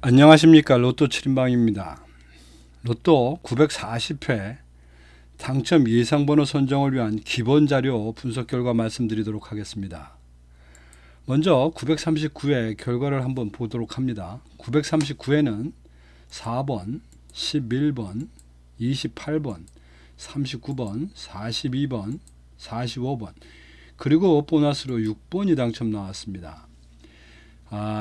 안녕하십니까. 로또 7인방입니다. 로또 940회 당첨 예상번호 선정을 위한 기본 자료 분석 결과 말씀드리도록 하겠습니다. 먼저 939회 결과를 한번 보도록 합니다. 939회는 4번, 11번, 28번, 39번, 42번, 45번 그리고 보너스로 6번이 당첨 나왔습니다.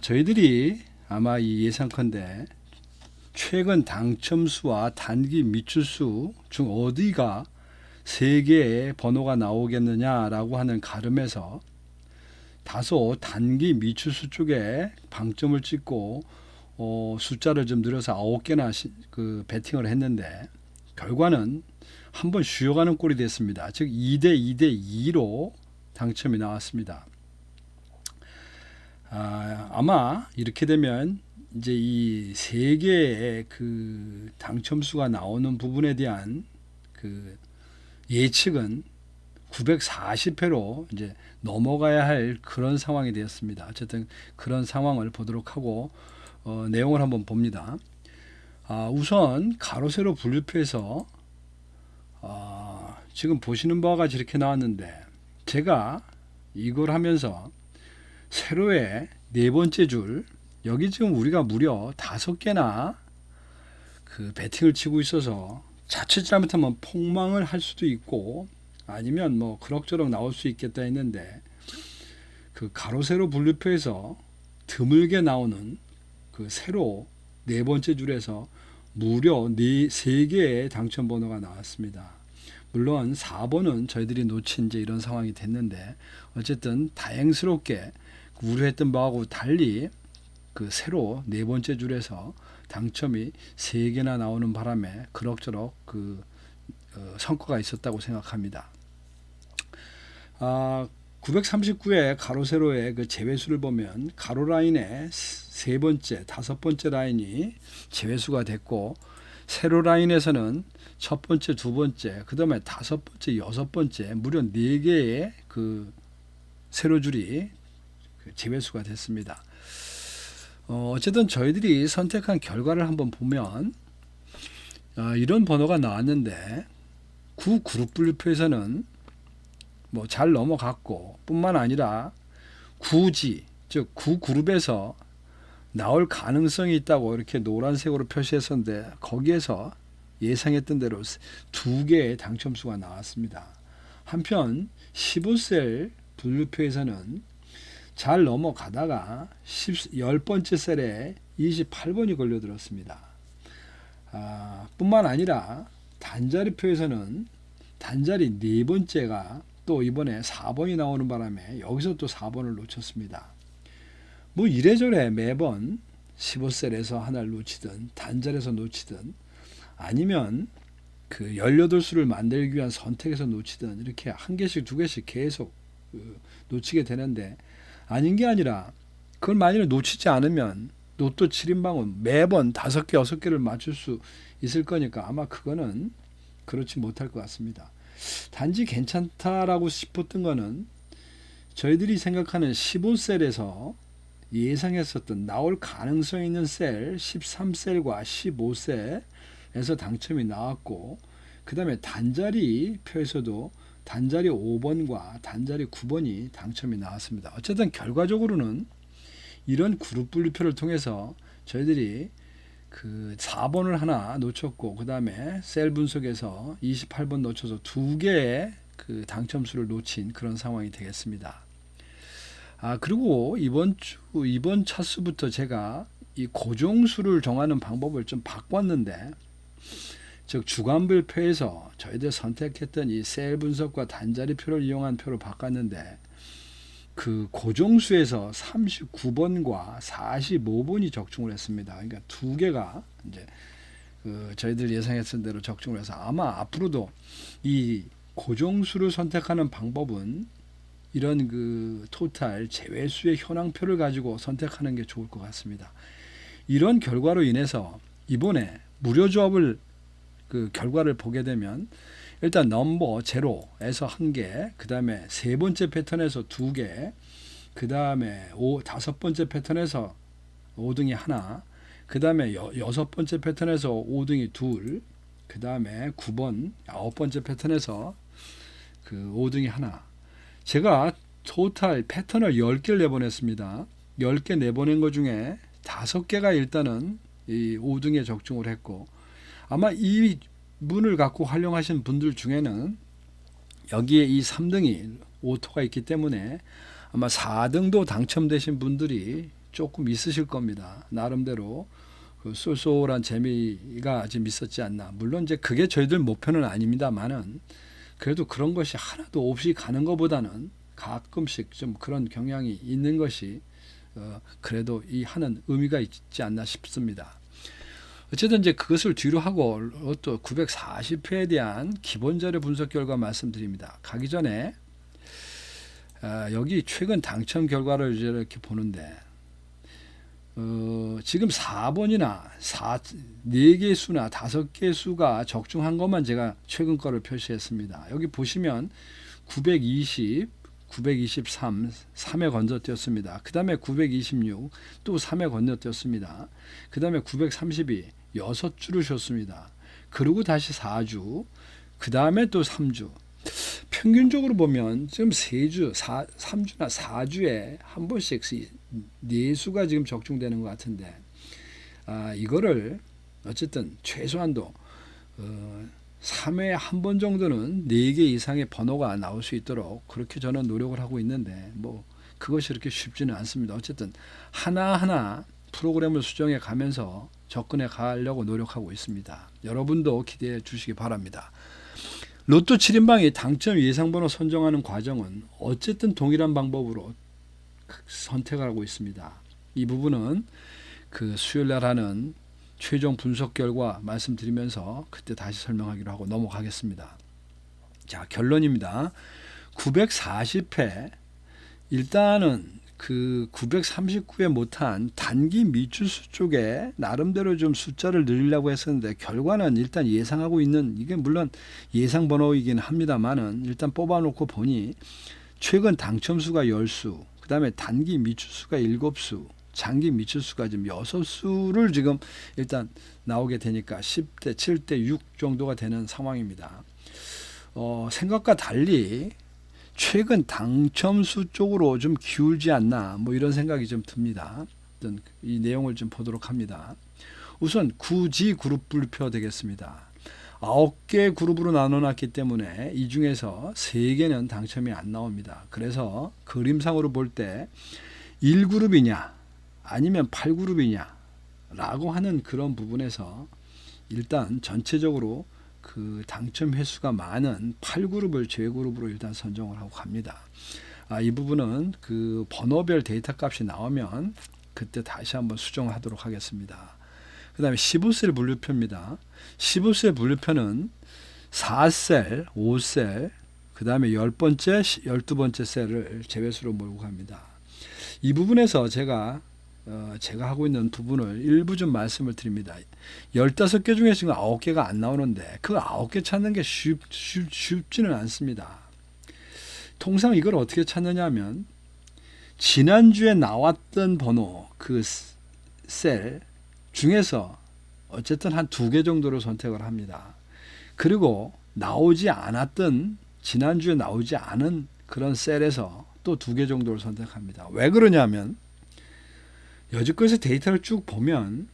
저희들이 아마 이 예상컨대 최근 당첨수와 단기 미출수 중 어디가 3개의 번호가 나오겠느냐라고 하는 가름에서 다소 단기 미출수 쪽에 방점을 찍고 숫자를 좀 늘려서 9개나 배팅을 했는데 결과는 한번 쉬어가는 꼴이 됐습니다. 즉 2대 2대 2로 당첨이 나왔습니다. 아마 이렇게 되면 이제 이 3개의 그 당첨수가 나오는 부분에 대한 그 예측은 940회로 이제 넘어가야 할 그런 상황이 되었습니다. 어쨌든 그런 상황을 보도록 하고 내용을 한번 봅니다. 우선 가로 세로 분류표에서 지금 보시는 바와 같이 이렇게 나왔는데 제가 이걸 하면서 세로의 네 번째 줄 여기 지금 우리가 무려 5개나 그 배팅을 치고 있어서 자칫 잘못하면 폭망을 할 수도 있고 아니면 뭐 그럭저럭 나올 수 있겠다 했는데 그 가로 세로 분류표에서 드물게 나오는 그 세로 네 번째 줄에서 무려 3개의 당첨 번호가 나왔습니다. 물론 4번은 저희들이 놓친 이제 이런 상황이 됐는데 어쨌든 다행스럽게 우려했던 바하고 달리 그 세로 네 번째 줄에서 당첨이 3개나 나오는 바람에 그럭저럭 그 성과가 있었다고 생각합니다. 939의 가로 세로의 그 제외수를 보면 가로 라인의 세 번째, 5번째 라인이 제외수가 됐고 세로 라인에서는 첫 번째, 두 번째, 그 다음에 5번째, 6번째 무려 4개의 그 세로줄이 제외수가 됐습니다. 어쨌든 저희들이 선택한 결과를 한번 보면 이런 번호가 나왔는데 9 그룹 분류표에서는 뭐 잘 넘어갔고 뿐만 아니라 굳이 즉 9 그룹에서 나올 가능성이 있다고 이렇게 노란색으로 표시했었는데 거기에서 예상했던 대로 2개의 당첨수가 나왔습니다. 한편 15셀 분류표에서는 잘 넘어가다가 10번째 셀에 28번이 걸려들었습니다. 뿐만 아니라 단자리표에서는 단자리 4번째가 또 이번에 4번이 나오는 바람에 여기서 또 4번을 놓쳤습니다. 뭐 이래저래 매번 15셀에서 하나를 놓치든 단자리에서 놓치든 아니면 그 18수를 만들기 위한 선택에서 놓치든 이렇게 한 개씩 두 개씩 계속 놓치게 되는데 아닌 게 아니라 그걸 만약에 놓치지 않으면 로또 7인방은 매번 5개, 6개를 맞출 수 있을 거니까 아마 그거는 그렇지 못할 것 같습니다. 단지 괜찮다라고 싶었던 거는 저희들이 생각하는 15셀에서 예상했었던 나올 가능성 있는 셀 13셀과 15셀에서 당첨이 나왔고 그 다음에 단자리 표에서도 단자리 5번과 단자리 9번이 당첨이 나왔습니다. 어쨌든 결과적으로는 이런 그룹 분류표를 통해서 저희들이 그 4번을 하나 놓쳤고 그 다음에 셀 분석에서 28번 놓쳐서 2개의 그 당첨수를 놓친 그런 상황이 되겠습니다. 그리고 이번 차수부터 제가 이 고정수를 정하는 방법을 좀 바꿨는데 즉 주간별표에서 저희들 선택했던 이 셀 분석과 단자리표를 이용한 표를 바꿨는데 그 고정수에서 39번과 45번이 적중을 했습니다. 그러니까 2개가 이제 그 저희들 예상했던 대로 적중을 해서 아마 앞으로도 이 고정수를 선택하는 방법은 이런 그 토탈 제외수의 현황표를 가지고 선택하는 게 좋을 것 같습니다. 이런 결과로 인해서 이번에 무료 조합을 그 결과를 보게 되면 일단 넘버 제로에서 1개, 그 다음에 세 번째 패턴에서 2개, 그 다음에 5번째 패턴에서 5등이 하나, 그 다음에 여섯 번째 패턴에서 5등이 둘, 그 다음에 9번 아홉 번째 패턴에서 그 5등이 하나. 제가 토탈 패턴을 10개를 내보냈습니다. 10개 내보낸 것 중에 5개가 일단은 이 5등에 적중을 했고, 아마 이 문을 갖고 활용하신 분들 중에는 여기에 이 3등이 오토가 있기 때문에 아마 4등도 당첨되신 분들이 조금 있으실 겁니다. 나름대로 그 쏠쏠한 재미가 좀 있었지 않나. 물론 이제 그게 저희들 목표는 아닙니다만은, 그래도 그런 것이 하나도 없이 가는 것보다는 가끔씩 좀 그런 경향이 있는 것이 그래도 이 하는 의미가 있지 않나 싶습니다. 어쨌든 이제 그것을 뒤로 하고 또 940회에 대한 기본 자료 분석 결과 말씀드립니다. 가기 전에 여기 최근 당첨 결과를 이렇게 보는데 지금 4번이나 4개 수나 5개 수가 적중한 것만 제가 최근 거를 표시했습니다. 여기 보시면 920, 923, 3회 건너뛰었습니다. 그 다음에 926, 또 3회 건너뛰었습니다. 그 다음에 932, 6주를 쉬었습니다. 그리고 다시 4주, 그 다음에 또 3주. 평균적으로 보면 지금 3주나 4주에 한 번씩 4수가 지금 적중되는 것 같은데, 이거를 어쨌든 최소한도 3회에 한 번 정도는 4개 이상의 번호가 나올 수 있도록 그렇게 저는 노력을 하고 있는데, 뭐 그것이 그렇게 쉽지는 않습니다. 어쨌든 하나하나 프로그램을 수정해 가면서 접근해 가려고 노력하고 있습니다. 여러분도 기대해 주시기 바랍니다. 로또 7인방이 당첨 예상번호 선정하는 과정은 어쨌든 동일한 방법으로 선택을 하고 있습니다. 이 부분은 그 수요일날 하는 최종 분석 결과 말씀드리면서 그때 다시 설명하기로 하고 넘어가겠습니다. 자, 결론입니다. 940회 일단은 그 939회 못한 단기 미추수 쪽에 나름대로 좀 숫자를 늘리려고 했었는데, 결과는 일단 예상하고 있는, 이게 물론 예상 번호이긴 합니다만은 일단 뽑아놓고 보니 최근 당첨수가 10수, 그 다음에 단기 미추수가 7수, 장기 미추수가 지금 6수를 지금 일단 나오게 되니까 10대 7대 6 정도가 되는 상황입니다. 생각과 달리 최근 당첨수 쪽으로 좀 기울지 않나, 뭐 이런 생각이 좀 듭니다. 이 내용을 좀 보도록 합니다. 우선 구지 그룹 분류표 되겠습니다. 9개 그룹으로 나눠놨기 때문에 이 중에서 3개는 당첨이 안 나옵니다. 그래서 그림상으로 볼 때 1그룹이냐 아니면 8그룹이냐 라고 하는 그런 부분에서 일단 전체적으로 그 당첨 횟수가 많은 8그룹을 제외그룹으로 일단 선정을 하고 갑니다. 이 부분은 그 번호별 데이터 값이 나오면 그때 다시 한번 수정을 하도록 하겠습니다. 그 다음에 15셀 분류표입니다. 15셀 분류표는 4셀, 5셀, 그 다음에 10번째, 12번째 셀을 제외수로 몰고 갑니다. 이 부분에서 제가 하고 있는 부분을 일부 좀 말씀을 드립니다. 15개 중에 지금 9개가 안 나오는데 그 9개 찾는 게 쉽지는 않습니다. 통상 이걸 어떻게 찾느냐 하면 지난주에 나왔던 번호 그 셀 중에서 어쨌든 한 2개 정도를 선택을 합니다. 그리고 나오지 않았던, 지난주에 나오지 않은 그런 셀에서 또 2개 정도를 선택합니다. 왜 그러냐면 여지껏의 데이터를 쭉 보면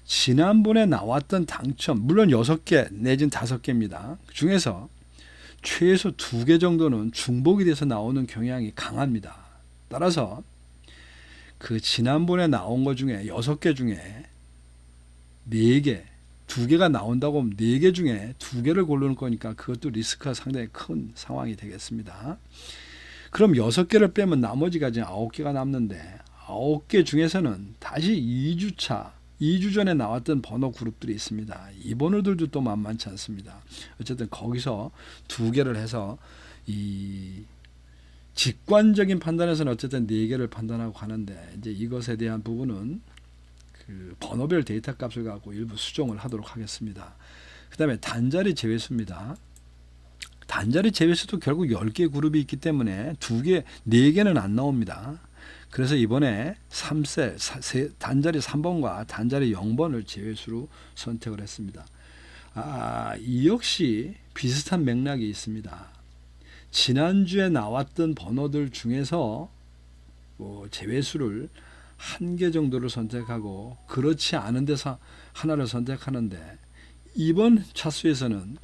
지난번에 나왔던 당첨, 물론 6개 내지는 5개입니다. 중에서 최소 2개 정도는 중복이 돼서 나오는 경향이 강합니다. 따라서 그 지난번에 나온 것 중에 6개 중에 4개, 2개가 나온다고 하면 4개 중에 2개를 고르는 거니까 그것도 리스크가 상당히 큰 상황이 되겠습니다. 그럼 6개를 빼면 나머지가 지금 9개가 남는데 9개 중에서는 다시 2주 전에 나왔던 번호 그룹들이 있습니다. 이 번호들도 또 만만치 않습니다. 어쨌든 거기서 2개를 해서 이 직관적인 판단에서는 어쨌든 4개를 판단하고 가는데, 이제 이것에 대한 부분은 그 번호별 데이터 값을 갖고 일부 수정을 하도록 하겠습니다. 그 다음에 단자리 제외수입니다. 단자리 제외수도 결국 10개 그룹이 있기 때문에 4개는 안 나옵니다. 그래서 이번에 단자리 3번과 단자리 0번을 제외수로 선택을 했습니다. 이 역시 비슷한 맥락이 있습니다. 지난주에 나왔던 번호들 중에서 제외수를 한 개 정도를 선택하고 그렇지 않은 데서 하나를 선택하는데 이번 차수에서는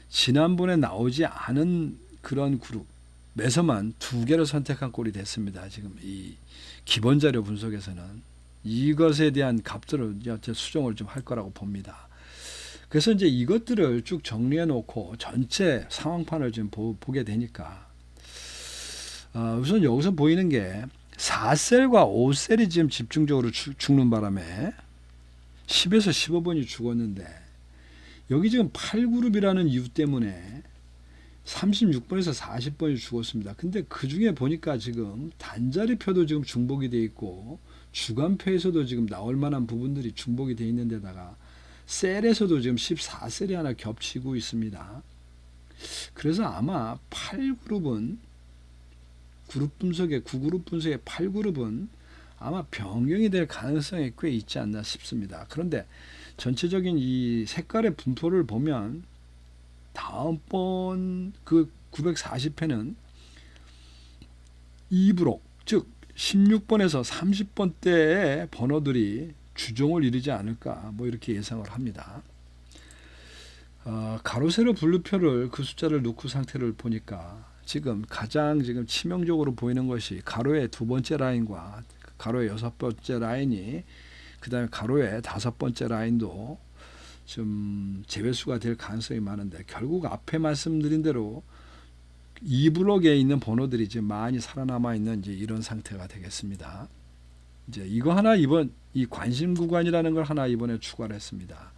지난번에 나오지 않은 그런 그룹에서만 두 개를 선택한 꼴이 됐습니다. 지금 이 기본 자료 분석에서는 이것에 대한 값들을 수정을 좀 할 거라고 봅니다. 그래서 이제 이것들을 쭉 정리해 놓고 전체 상황판을 좀 보게 되니까 우선 여기서 보이는 게 4셀과 5셀이 지금 집중적으로 죽는 바람에 10에서 15번이 죽었는데 여기 지금 8그룹이라는 이유 때문에 36번에서 40번이 죽었습니다. 근데 그 중에 보니까 지금 단자리표도 지금 중복이 되어 있고 주간표에서도 지금 나올 만한 부분들이 중복이 되어 있는 데다가 셀에서도 지금 14셀이 하나 겹치고 있습니다. 그래서 아마 8그룹은 그룹 분석의 9그룹 분석의 8그룹은 아마 변경이 될 가능성이 꽤 있지 않나 싶습니다. 그런데 전체적인 이 색깔의 분포를 보면 다음번 그 940회는 2브록 즉 16번에서 30번대의 번호들이 주종을 이루지 않을까 이렇게 예상을 합니다. 가로 세로 분류표를 그 숫자를 놓고 상태를 보니까 지금 가장 지금 치명적으로 보이는 것이 가로의 두 번째 라인과 가로의 여섯 번째 라인이 그 다음에 가로의 다섯 번째 라인도 좀 제외수가 될 가능성이 많은데 결국 앞에 말씀드린 대로 2블록에 있는 번호들이 이제 많이 살아남아 있는 이제 이런 상태가 되겠습니다. 이제 이거 하나 이 관심 구간이라는 걸 하나 이번에 추가를 했습니다.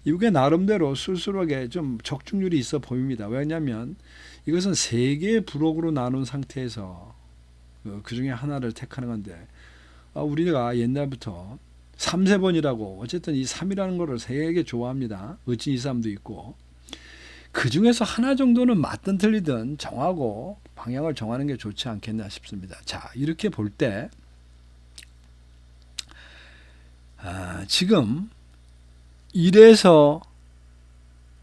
이게 나름대로 쏠쏠하게 좀 적중률이 있어 보입니다. 왜냐하면 이것은 3개의 블록으로 나눈 상태에서 그 중에 하나를 택하는 건데 우리가 옛날부터 3세번이라고 어쨌든 이 3이라는 거를 되게 좋아합니다. 의진 2, 3도 있고 그 중에서 하나 정도는 맞든 틀리든 정하고 방향을 정하는 게 좋지 않겠나 싶습니다. 자, 이렇게 볼 때 지금 1에서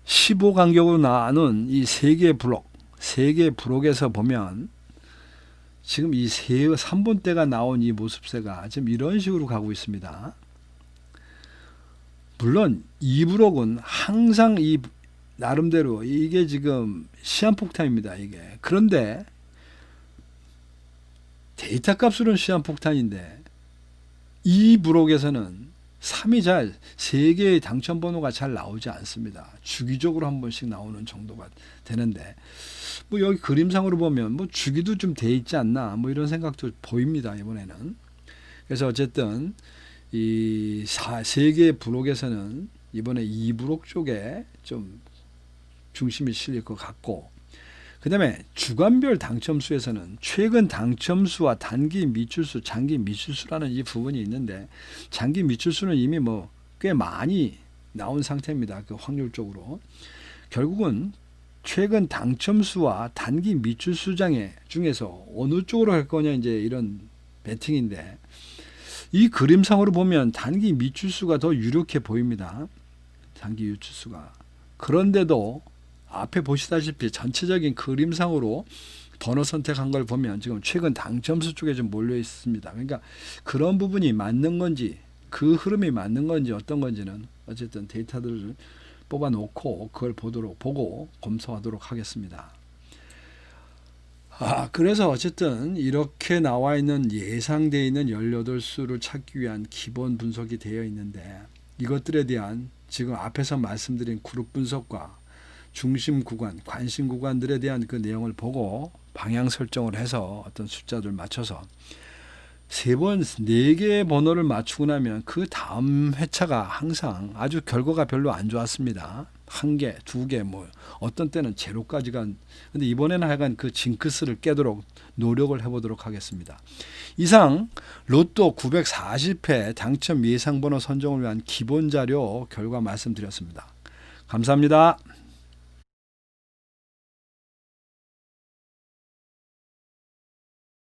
15 간격으로 나눈 이 3개의 블록에서 보면 지금 이 3번대가 나온 이 모습새가 지금 이런 식으로 가고 있습니다. 물론 2브록은 항상 이 나름대로 이게 지금 시한폭탄입니다. 이게 그런데 데이터 값으로는 시한폭탄인데 이 브록에서는 3이 3개의 당첨번호가 잘 나오지 않습니다. 주기적으로 한 번씩 나오는 정도가 되는데 여기 그림상으로 보면 주기도 좀 돼 있지 않나 이런 생각도 보입니다. 이번에는. 그래서 어쨌든 이 3개의 브록에서는 이번에 2브록 쪽에 좀 중심이 실릴 것 같고 그 다음에 주간별 당첨수에서는 최근 당첨수와 단기 미출수, 장기 미출수라는 이 부분이 있는데 장기 미출수는 이미 꽤 많이 나온 상태입니다. 그 확률적으로. 결국은 최근 당첨수와 단기 미출수 중에서 어느 쪽으로 갈 거냐 이제 이런 배팅인데 이 그림상으로 보면 단기 미출수가 더 유력해 보입니다. 단기 미출수가. 그런데도 앞에 보시다시피 전체적인 그림상으로 번호 선택한 걸 보면 지금 최근 당첨수 쪽에 좀 몰려 있습니다. 그러니까 그런 부분이 맞는 건지 그 흐름이 맞는 건지 어떤 건지는 어쨌든 데이터들을 뽑아 놓고 그걸 보고 검토하도록 하겠습니다. 그래서 어쨌든 이렇게 나와 있는 예상되어 있는 18수를 찾기 위한 기본 분석이 되어 있는데 이것들에 대한 지금 앞에서 말씀드린 그룹 분석과 중심 구간, 관심 구간들에 대한 그 내용을 보고 방향 설정을 해서 어떤 숫자들 맞춰서 4개의 번호를 맞추고 나면 그 다음 회차가 항상 아주 결과가 별로 안 좋았습니다. 1개, 2개, 어떤 때는 제로까지 근데 이번에는 하여간 그 징크스를 깨도록 노력을 해보도록 하겠습니다. 이상 로또 940회 당첨 예상번호 선정을 위한 기본 자료 결과 말씀드렸습니다. 감사합니다.